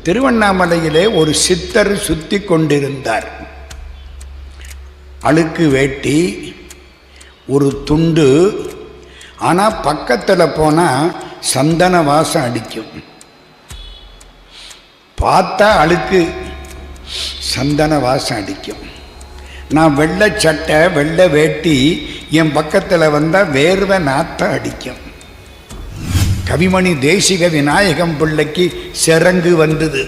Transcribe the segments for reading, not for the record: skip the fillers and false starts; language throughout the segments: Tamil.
திருவண்ணாமலையிலே ஒரு சித்தர் சுத்தி கொண்டிருந்தார். அழுக்கு வேட்டி, ஒரு துண்டு. ஆனால் பக்கத்தில் போனால் சந்தன வாசம் அடிக்கும். பார்த்தா அழுக்கு சந்தன வாசம் அடிக்கும். நான் வெள்ளை சட்டை வெள்ளை வேட்டி, என் பக்கத்தில் வந்தால் வேர்வை நாத்தம் அடிக்கும். கவிமணி தேசிக விநாயகம் பிள்ளைக்கு சிரங்கு வந்தது.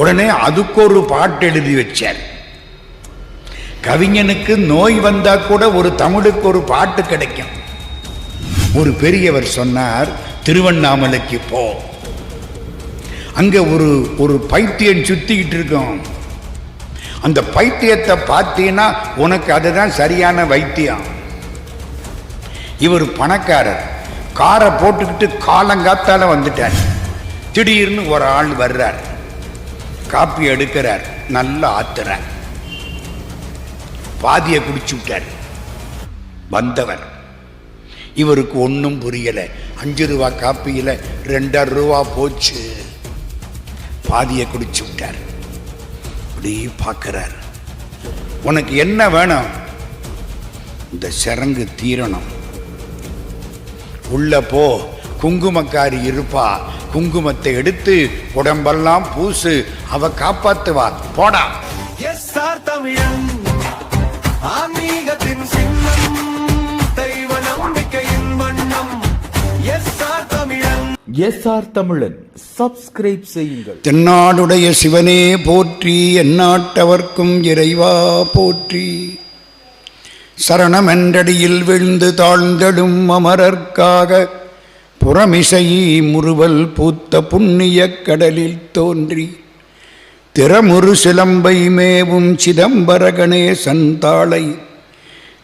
உடனே அதுக்கு ஒரு பாட்டு எழுதி வச்சார். கவிஞனுக்கு நோய் வந்தா கூட ஒரு தமிழுக்கு ஒரு பாட்டு கிடைக்கும். ஒரு பெரியவர் சொன்னார், திருவண்ணாமலைக்கு போ, அங்க ஒரு பைத்தியம் சுத்திக்கிட்டு இருக்கோம். அந்த பைத்தியத்தை பார்த்தீங்கன்னா உனக்கு அதுதான் சரியான வைத்தியம். இவர் பணக்காரர், காரை போட்டுக்கிட்டு காலங்காத்தால வந்துட்டார். திடீர்னு ஒரு ஆள் வர்றார், காப்பி எடுக்கிறார், நல்லா ஆத்துறார், பாதியை குடிச்சு விட்டார். வந்தவர் இவருக்கு ஒன்றும் புரியல. 5 ரூபா காப்பியில் 2.5 ரூபா போச்சு. பாதியை குடிச்சு விட்டார். அப்படி பார்க்கிறார். உனக்கு என்ன வேணும்? இந்த சிரங்கு தீரணும். உள்ள போ, குங்குமக்காரி இருப்பா, குங்குமத்தை எடுத்து உடம்பெல்லாம் பூசு, அவ காப்பாத்துவா, போடா. எஸ்ஆர் தமிழன் சப்ஸ்கிரைப் செய்யுங்கள். தென்னாடுடைய சிவனே போற்றி, எந்நாட்டவர்க்கும் இறைவா போற்றி. சரணமென்றடியில் விழுந்து தாழ்ந்தெடும் அமரர்க்காக புறமிசை முறுவல் பூத்த புண்ணிய கடலில் தோன்றி திறமுறு சிலம்பை மேவும் சிதம்பர கணேசன் தாளை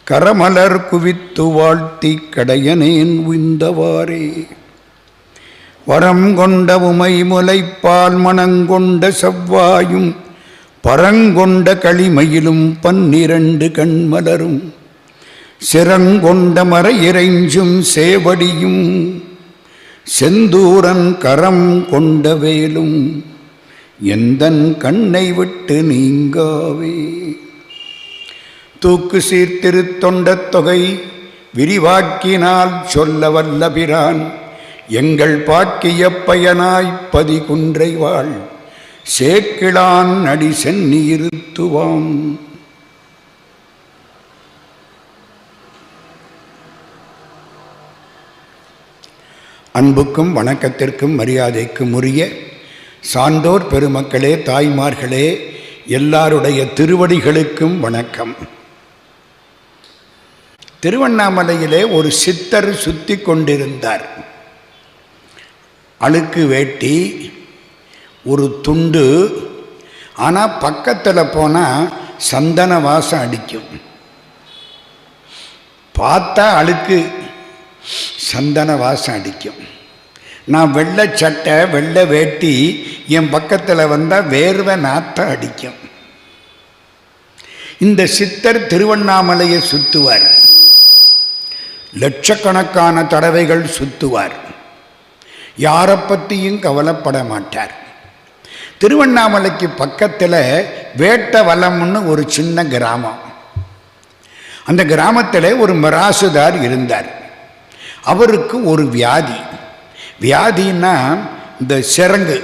கரமலர் குவித்து வாழ்த்தி கடையனேன் உய்ந்தவாறே. வரம் கொண்ட உமை முலைப்பால் மணங்கொண்ட செவ்வாயும் பரங்கொண்ட களிமயிலும் 12 கண்மலரும் சிறங்கொண்ட மர இறைஞ்சும் சேவடியும் செந்தூரன் கரம் கொண்ட வேலும் எந்தன் கண்ணை விட்டு நீங்காவே. தூக்கு சீர்திருத்தொண்ட தொகை விரிவாக்கினால் சொல்ல வல்ல பிரான் எங்கள் பாக்கிய பயனாய் பதிகுன்றை வாழ் சேக்கிழான் அடி சென்னி இருத்துவாம். அன்புக்கும் வணக்கத்திற்கும் மரியாதைக்கும் உரிய சான்றோர் பெருமக்களே, தாய்மார்களே, எல்லாருடைய திருவடிகளுக்கும் வணக்கம். திருவண்ணாமலையிலே ஒரு சித்தர் சுத்தி கொண்டிருந்தார். அழுக்கு வேட்டி, ஒரு துண்டு. ஆனால் பக்கத்தில் போனால் சந்தன வாசம் அடிக்கும். பார்த்தா அழுக்கு சந்தன வாசம் அடிக்கும். நான் வெள்ளை சட்டை வெள்ளை வேட்டி, என் பக்கத்தில் வந்தால் வேர்வை நாத்தம் அடிக்கும். இந்த சித்தர் திருவண்ணாமலையை சுற்றுவார். லட்சக்கணக்கான தடவைகள் சுற்றுவார். யாரை பற்றியும் கவலைப்பட மாட்டார். திருவண்ணாமலைக்கு பக்கத்தில் வேட்ட வலம்னு ஒரு சின்ன கிராமம். அந்த கிராமத்தில் ஒரு மிராசுதார் இருந்தார். அவருக்கு ஒரு வியாதி. வியாதின்னா இந்த சிரங்கு,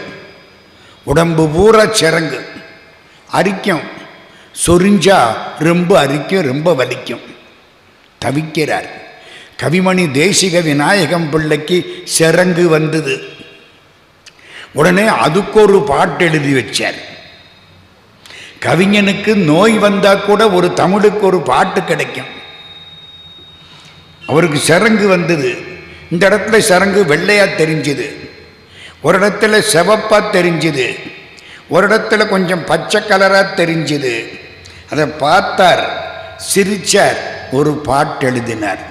உடம்பு பூரா சிரங்கு அரிக்கும். சொரிஞ்சா ரொம்ப அரிக்கும், ரொம்ப வலிக்கும். தவிக்கிறார். கவிமணி தேசிக விநாயகம் பிள்ளைக்கு சிரங்கு வந்தது. உடனே அதுக்கு ஒரு பாட்டு எழுதி வச்சார். கவிஞனுக்கு நோய் வந்தா கூட ஒரு தமிழுக்கு ஒரு பாட்டு கிடைக்கும். அவருக்கு சிரங்கு வந்தது. இந்த இடத்துல சிரங்கு வெள்ளையா தெரிஞ்சுது, ஒரு இடத்துல செவப்பா தெரிஞ்சுது, ஒரு இடத்துல கொஞ்சம் பச்சை கலரா தெரிஞ்சுது. அதை பார்த்தார், சிரிச்சார், ஒரு பாட்டு எழுதினார்.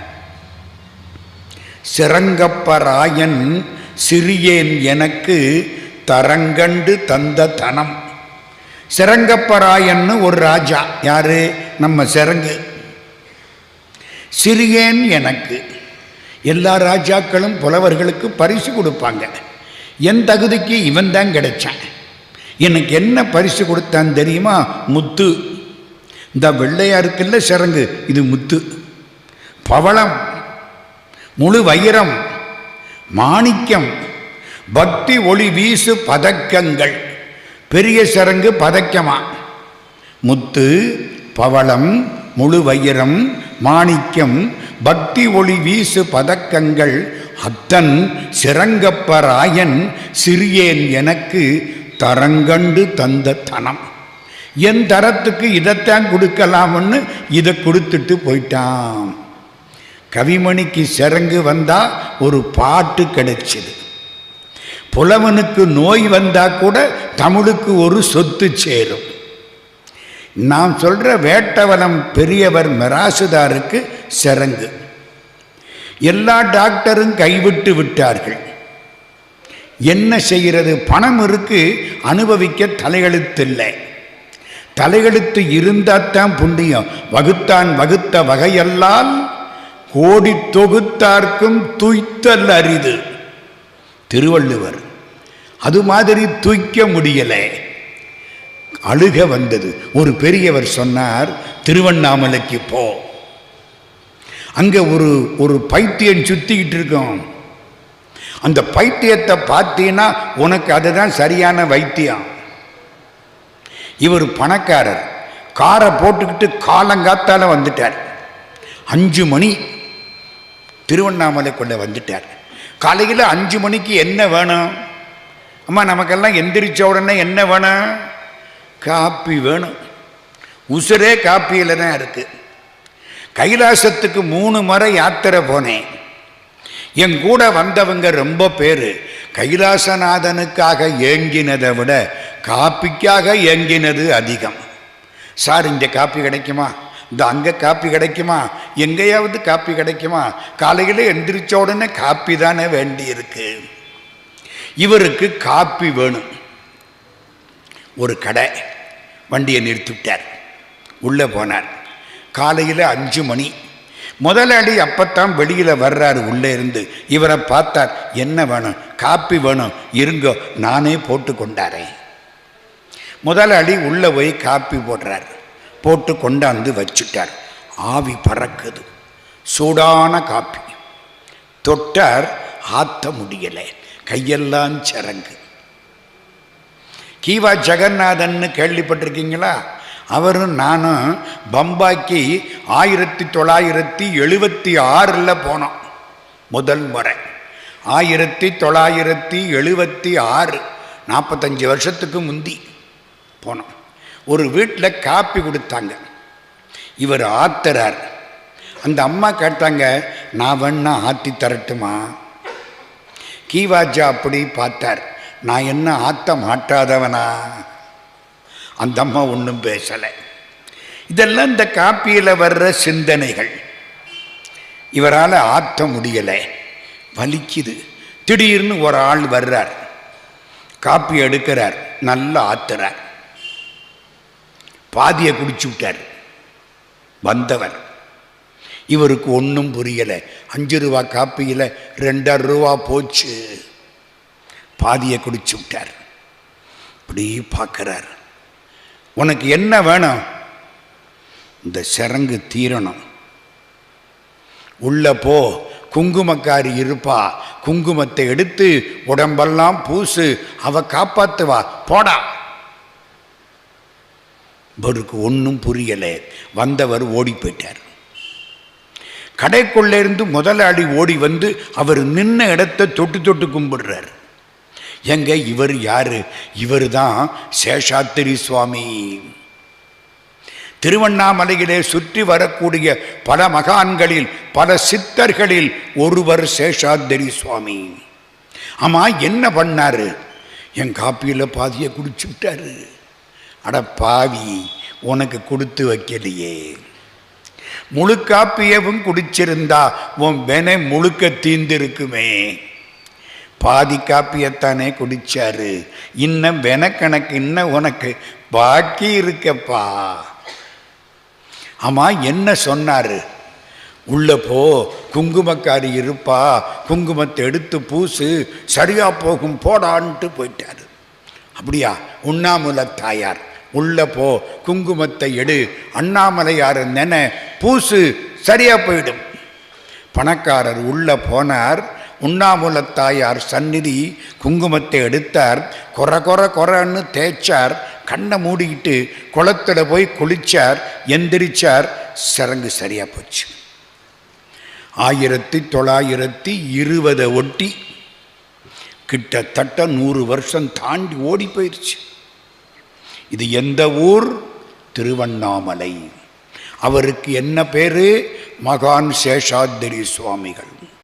சிரங்கப்பராயன் சிறியேன் எனக்கு தரங்கண்டு தந்த தனம். சிரங்கப்பராயன்னு ஒரு ராஜா. யாரு? நம்ம சிரங்கு. சிறியேன் எனக்கு. எல்லா ராஜாக்களும் புலவர்களுக்கு பரிசு கொடுப்பாங்க. என் தகுதிக்கு இவன் தான் கிடைச்சான். எனக்கு என்ன பரிசு கொடுத்தான் தெரியுமா? முத்து. இந்த வெள்ளையா இருக்குல்ல சரங்கு, இது முத்து. பவளம், முழு வைரம், மாணிக்கம், பக்தி ஒளி வீசு பதக்கங்கள். பெரிய சரங்கு பதக்கமா. முத்து, பவளம், முழு வைரம், மாணிக்கம், பக்தி ஒளி வீசு பதக்கங்கள். அத்தன் சிறங்கப்பராயன் சிறியேன் எனக்கு தரங்கண்டு தந்த தனம். என் தரத்துக்கு இதைத்தான் கொடுக்கலாம்னு இதை கொடுத்துட்டு போயிட்டான். கவிமணிக்கு சிறங்கு வந்தா ஒரு பாட்டு கிடைச்சிது. புலவனுக்கு நோய் வந்தா கூட தமிழுக்கு ஒரு சொத்து சேரும். நான் சொல்ற வேட்டவனம் பெரியவர் மிராசுதாருக்கு சிறங்கு. எல்லா டாக்டரும் கைவிட்டு விட்டார்கள். என்ன செய்கிறது? பணம் இருக்கு, அனுபவிக்க தலையெழுத்தில்லை. தலையெழுத்து இருந்தாத்தான் புண்ணியம். வகுத்தான் வகுத்த வகையல்லால் கோடி தொகுத்தார்க்கும் துய்த்தல் அரிது. திருவள்ளுவர். அது மாதிரி தூய்க்க முடியலை. அழுக வந்தது. ஒரு பெரியவர் சொன்னார், திருவண்ணாமலைக்கு போ. அங்க ஒரு பைத்தியம் சுத்திக்கிட்டு இருக்கோம். அந்த பைத்தியத்தை பார்த்தீங்கன்னா உனக்கு அதுதான் சரியான வைத்தியம். இவர் பணக்காரர், காரை போட்டுக்கிட்டு காலங்காத்தால வந்துட்டார். 5 மணி திருவண்ணாமலைக்குள்ள வந்துட்டார். காலையில் 5 மணிக்கு என்ன வேணும்? அம்மா நமக்கெல்லாம் எந்திரிச்ச உடனே என்ன வேணும்? காப்பி வேணும். உசுரே காப்பியில் தான் இருக்கு. கைலாசத்துக்கு 3 முறை யாத்திரை போனேன். என் கூட வந்தவங்க ரொம்ப பேர் கைலாசநாதனுக்காக ஏங்கினதை விட காப்பிக்காக ஏங்கினது அதிகம். சார் இங்கே காப்பி கிடைக்குமா? இந்த அங்கே காப்பி கிடைக்குமா? எங்கேயாவது காப்பி கிடைக்குமா? காலையில் எந்திரிச்ச உடனே காப்பி தானே வேண்டி இருக்கு. இவருக்கு காப்பி வேணும். ஒரு கடை, வண்டியை நிறுத்திவிட்டார். உள்ளே போனார். காலையில் 5 மணி. முதலாளி அப்பத்தான் வெளியில் வர்றாரு உள்ளே இருந்து. இவரை பார்த்தார். என்ன வேணும்? காப்பி வேணும், இருங்கோ நானே போட்டு கொண்டாரேன். முதலாளி உள்ளே போய் காப்பி போடுறார். போட்டு கொண்டாந்து வச்சுட்டார். ஆவி பறக்குது. சூடான காப்பி. தொட்டார், ஆத்த முடியலை. கையெல்லாம் சரங்கு. கீவா ஜெகநாதன்னு கேள்விப்பட்டிருக்கீங்களா? அவரும் நானும் பம்பாய்க்கு 1976 போனோம். முதல் முறை 1976, 45 வருஷத்துக்கு முந்தி போனோம். ஒரு வீட்டில் காப்பி கொடுத்தாங்க. இவர் ஆத்துறார். அந்த அம்மா கேட்டாங்க, நான் வேணா ஆற்றி தரட்டுமா? கீவாஜா அப்படி பார்த்தார். நான் என்ன ஆற்ற மாட்டாதவனா? அந்த அம்மா ஒன்றும் பேசலை. இதெல்லாம் இந்த காப்பியில் வர்ற சிந்தனைகள். இவரால் ஆற்ற முடியலை, வலிக்குது. திடீர்னு ஒரு ஆள் வர்றார், காப்பி எடுக்கிறார், நல்லா ஆத்துறார். பாதியை குடிச்சு விட்டார் வந்தவர். இவருக்கு ஒன்றும் புரியலை. 5 ரூபா காப்பியில் 2.5 ரூபா போச்சு. பாதியை குடிச்சு விட்டார். இப்படி பார்க்குறார். உனக்கு என்ன வேணும்? இந்த சரங்கு தீரணும். உள்ள போ, குங்குமக்காரி இருப்பா, குங்குமத்தை எடுத்து உடம்பெல்லாம் பூசு, அவ காப்பாத்துவா, போடா. இவருக்கு ஒன்றும் புரியலை. வந்தவர் ஓடி போயிட்டார். கடைக்குள்ளே இருந்து முதலாளி ஓடி வந்து அவர் நின்ன இடத்தை தொட்டு தொட்டு கும்பிடுறார். எங்க இவர் யாரு? இவர் தான் சேஷாத்திரி சுவாமி. திருவண்ணாமலையிலே சுற்றி வரக்கூடிய பல மகான்களில், பல சித்தர்களில் ஒருவர் சேஷாத்திரி சுவாமி. ஆமா, என்ன பண்ணாரு? என் காப்பியில் பாதியை குடிச்சு விட்டாரு. அட பாவி, உனக்கு கொடுத்து வைக்கலையே. முழு காப்பியவும் குடிச்சிருந்தா உன் வெனை முழுக்க தீர்ந்திருக்குமே. பாதி காப்பியத்தானே குடிச்சாரு. இன்னும் வெனக்கணக்கு இன்னும் உனக்கு பாக்கி இருக்கப்பா. ஆமா, என்ன சொன்னாரு? உள்ள போ, குங்குமக்காரி இருப்பா, குங்குமத்தை எடுத்து பூசு, சரியா போகும் போடான்ட்டு போயிட்டாரு. அப்படியா? உண்ணாமுலை தாயார் உள்ள போ, குங்குமத்தை எடு, அண்ணாமலையார் நென பூசு, சரியா போயிடும். பணக்காரர் உள்ள போனார். உண்ணாமுலை தாயார் சந்நிதி குங்குமத்தை எடுத்தார், கொரன்னு தேய்ச்சார், கண்ணை மூடிக்கிட்டு குளத்துல போய் குளிச்சார், எந்திரிச்சார், சரங்கு சரியா போச்சு. 1920 ஒட்டி கிட்டத்தட்ட 100 வருஷம் தாண்டி ஓடி போயிடுச்சு. இது எந்த ஊர்? திருவண்ணாமலை. அவருக்கு என்ன பேரு? மகான் சேஷாத்திரி சுவாமிகள்.